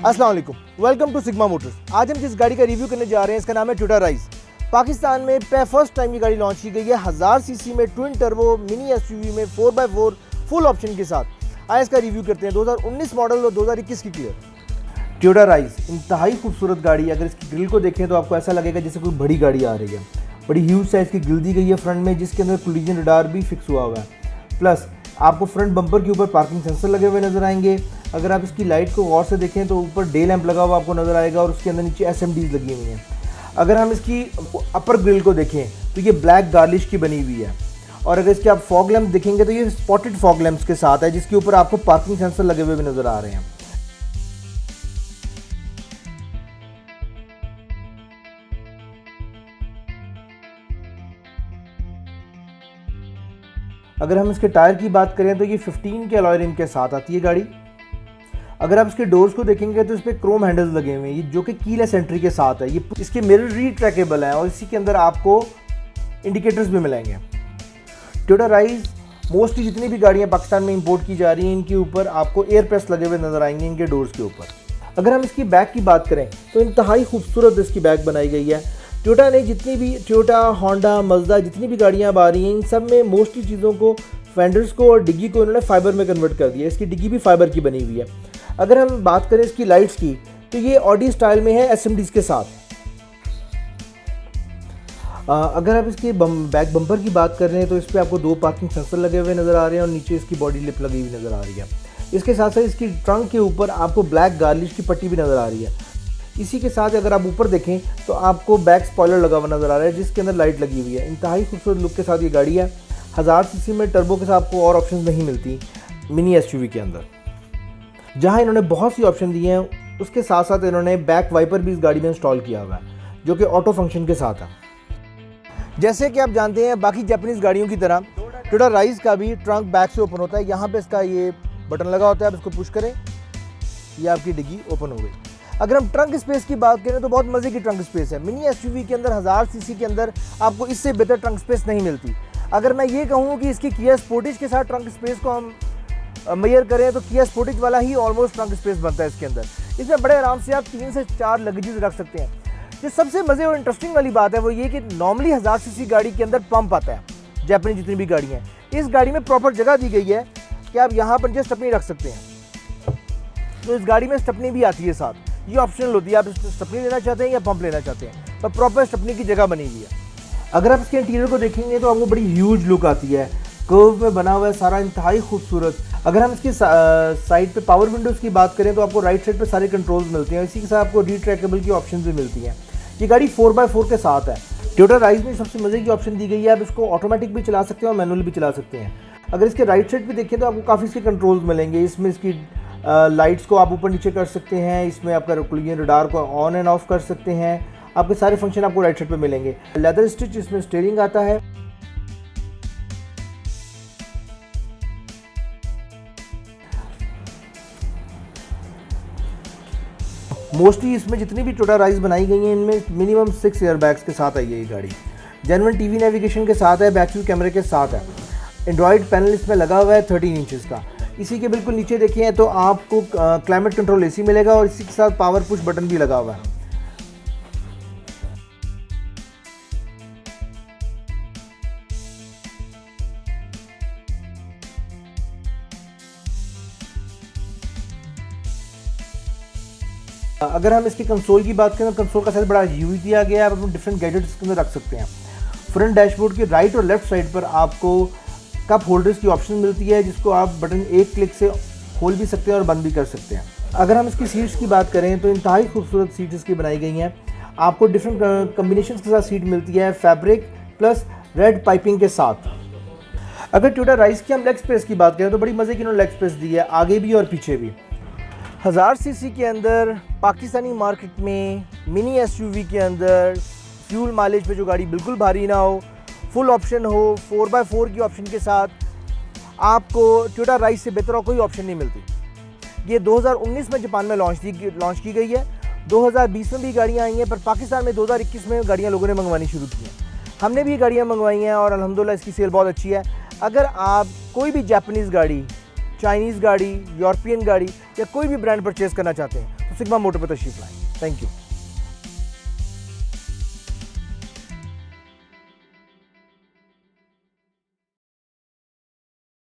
अस्सलाम वालेकुम, welcome to sigma Motors. आज हम जिस गाड़ी का रिव्यू करने जा रहे हैं इसका नाम है टोयोटा राइज। पाकिस्तान में फर्स्ट टाइम ये गाड़ी लॉन्च की गई है 1000 सीसी में ट्विन टर्बो मिनी एसयूवी में 4x4 फुल ऑप्शन के साथ। आए इसका रिव्यू करते हैं। 2019 मॉडल और 2021 की क्लियर टोयोटा राइज इंतहाई खूबसूरत गाड़ी। अगर इसकी ग्रिल को देखें तो आपको ऐसा लगेगा जैसे कोई बड़ी गाड़ी आ रही है। बड़ी ह्यूज साइज की ग्रिल दी गई है फ्रंट में, जिसके अंदर कोलिजन रडार भी फिक्स हुआ हुआ है। प्लस आपको फ्रंट बम्पर के ऊपर पार्किंग सेंसर लगे हुए नजर आएंगे। अगर आप इसकी लाइट को गौर से देखें तो ऊपर डे लैंप लगा हुआ आपको नजर आएगा और उसके अंदर नीचे SMDs लगी हुई हैं। अगर हम इसकी अपर ग्रिल को देखें तो ये ब्लैक गार्लिश की बनी हुई है। और अगर इसके आप फॉग लैंप देखेंगे तो ये स्पॉटेड फॉग लैंप्स के साथ है, जिसके ऊपर आपको पार्किंग सेंसर लगे हुए भी नजर आ रहे हैं। अगर हम इसके टायर की बात करें तो ये 15 के अलॉय रिम के साथ आती है गाड़ी। अगर आप इसके डोर्स को देखेंगे तो इस पर क्रोम हैंडल्स लगे हुए हैं, ये जो कि कीलेस एंट्री के साथ है। ये इसके मिरर रिट्रैकेबल है और इसी के अंदर आपको इंडिकेटर्स भी मिलेंगे। टोयोटा राइज मोस्टली जितनी भी गाड़ियां पाकिस्तान में इंपोर्ट की जा रही हैं इनके ऊपर आपको एयर प्रेस लगे हुए नजर आएंगे इनके डोर्स के ऊपर। अगर हम इसकी बैक की बात करें तो इंतहाई खूबसूरत इसकी बैक बनाई गई है। टोयोटा ने जितनी भी होंडा मज़दा जितनी भी गाड़ियाँ अब आ रही हैं इन सब में मोस्टली चीज़ों को फेंडर्स को और डिग्गी को इन्होंने फाइबर में कन्वर्ट कर दिया। इसकी डिग्गी भी फाइबर की बनी हुई है। अगर हम बात करें इसकी लाइट्स की तो ये ऑडी स्टाइल में है SMDs के साथ। अगर आप इसके बैक बम्पर की बात कर रहे हैं तो इस पर आपको 2 पार्किंग सेंसर लगे हुए नज़र आ रहे हैं और नीचे इसकी बॉडी लिप लगी हुई नज़र आ रही है। इसके साथ साथ इसकी ट्रंक के ऊपर आपको ब्लैक गार्लिश की पट्टी भी नज़र आ रही है। इसी के साथ अगर आप ऊपर देखें तो आपको बैक स्पॉइलर लगा हुआ नज़र आ रहा है, जिसके अंदर लाइट लगी हुई है। इंतहाई खूबसूरत लुक के साथ ये गाड़ी है। 1000 सीसी में टर्बो के साथ आपको और ऑप्शन नहीं मिलती मिनी SUV के अंदर। जहां इन्होंने बहुत सी ऑप्शन दिए हैं उसके साथ साथ इन्होंने बैक वाइपर भी इस गाड़ी में इंस्टॉल किया हुआ है, जो कि ऑटो फंक्शन के साथ है। जैसे कि आप जानते हैं बाकी जापानीज़ गाड़ियों की तरह टोयोटा राइज का भी ट्रंक बैक से ओपन होता है। यहाँ पे इसका ये बटन लगा होता है, आप इसको पुश करें, ये आपकी डिग्गी ओपन हो गई। अगर हम ट्रंक स्पेस की बात करें तो बहुत मज़े की ट्रंक स्पेस है। मिनी SUV के अंदर 1000 सीसी के अंदर आपको इससे बेहतर ट्रंक स्पेस नहीं मिलती। अगर मैं ये कहूँ कि इसकी किया स्पोर्टेज के साथ ट्रंक स्पेस को हम मेजर करें तो किया स्पोर्टेज वाला ही ऑलमोस्ट ट्रंक स्पेस बनता है इसके अंदर। इसमें बड़े आराम से आप 3 से 4 लगेजेस रख सकते हैं। जो सबसे मज़े और इंटरेस्टिंग वाली बात है वो ये कि नॉर्मली 1000 सीसी गाड़ी के अंदर पंप आता है। जापानी जितनी भी गाड़ी हैं इस गाड़ी में प्रॉपर जगह दी गई है कि आप यहाँ पर जो स्टेपनी रख सकते हैं। तो इस गाड़ी में स्टेपनी भी आती है साथ, ये ऑप्शनल होती है, आप स्टेपनी लेना चाहते हैं या पंप लेना चाहते हैं, तो प्रॉपर स्टेपनी की जगह बनी हुई है। अगर आप इसके इंटीरियर को देखेंगे तो आपको बड़ी ह्यूज लुक आती है। कर्व में बना हुआ है सारा, इंतहाई खूबसूरत। अगर हम इसकी साइड पे पावर विंडोज़ की बात करें तो आपको राइट साइड पे सारे कंट्रोल्स मिलते हैं। इसी के साथ आपको रिट्रैकेबल की ऑप्शन भी मिलती हैं। ये गाड़ी 4x4 के साथ है। टोयोटा राइज में सबसे मज़े की ऑप्शन दी गई है, आप इसको ऑटोमेटिक भी चला सकते हैं और मैनुअल भी चला सकते हैं। अगर इसके राइट साइड पे देखें तो आपको काफ़ी इसके कंट्रोल्स मिलेंगे। इसमें इसकी लाइट्स को आप ऊपर नीचे कर सकते हैं, इसमें आपका कोलिजन रडार को ऑन एंड ऑफ कर सकते हैं। आपके सारे फंक्शन आपको राइट साइड पे मिलेंगे। लेदर स्टिच इसमें स्टीयरिंग आता है। मोस्टली इसमें जितनी भी टोयोटा राइज बनाई गई हैं इनमें मिनिमम 6 एयरबैग्स के साथ आई है ये गाड़ी। जेन्युइन TV नेविगेशन के साथ है, बैक व्यू कैमरे के साथ है। एंड्रॉयड पैनल इसमें लगा हुआ है 13 इंचज़ का। इसी के बिल्कुल नीचे देखिए तो आपको क्लाइमेट कंट्रोल AC मिलेगा और इसी के साथ पावर पुश बटन भी लगा हुआ है। अगर हम इसकी कंसोल की बात करें तो कंसोल का साइज बड़ा ह्यूज दिया गया है। आप अपने डिफरेंट गैजेट्स के अंदर रख सकते हैं। फ्रंट डैशबोर्ड के राइट और लेफ्ट साइड पर आपको कप होल्डर्स की ऑप्शन मिलती है, जिसको आप बटन एक क्लिक से खोल भी सकते हैं और बंद भी कर सकते हैं। अगर हम इसकी सीट्स की बात करें तो इंतहाई खूबसूरत सीट्स इसकी बनाई गई हैं। आपको डिफरेंट कम्बिनेशन के साथ सीट मिलती है, फैब्रिक प्लस रेड पाइपिंग के साथ। अगर टोयोटा राइज की हम लेग स्पेस की बात करें तो बड़ी मज़े की उन्होंने लेग स्पेस दी है, आगे भी और पीछे भी। 1000 सीसी के अंदर पाकिस्तानी मार्केट में मिनी SUV के अंदर फ्यूल माइलेज पे जो गाड़ी बिल्कुल भारी ना हो, फुल ऑप्शन हो, 4x4 की ऑप्शन के साथ आपको टोयोटा राइज से बेहतर और कोई ऑप्शन नहीं मिलती। ये 2019 में जापान में लॉन्च की गई है। 2020 में भी गाड़ियाँ आई हैं, पर पाकिस्तान में 2021 में गाड़ियाँ लोगों ने मंगवानी शुरू की हैं। हमने भी गाड़ियाँ मंगवाई हैं और अल्हम्दुलिल्लाह इसकी सेल बहुत अच्छी है। अगर आप कोई भी जापानीज़ गाड़ी, चाइनीज़ गाड़ी, यूरोपियन गाड़ी या कोई भी ब्रांड परचेज़ करना चाहते हैं तो सिग्मा मोटर पर तशरीफ लाएं। Thank you.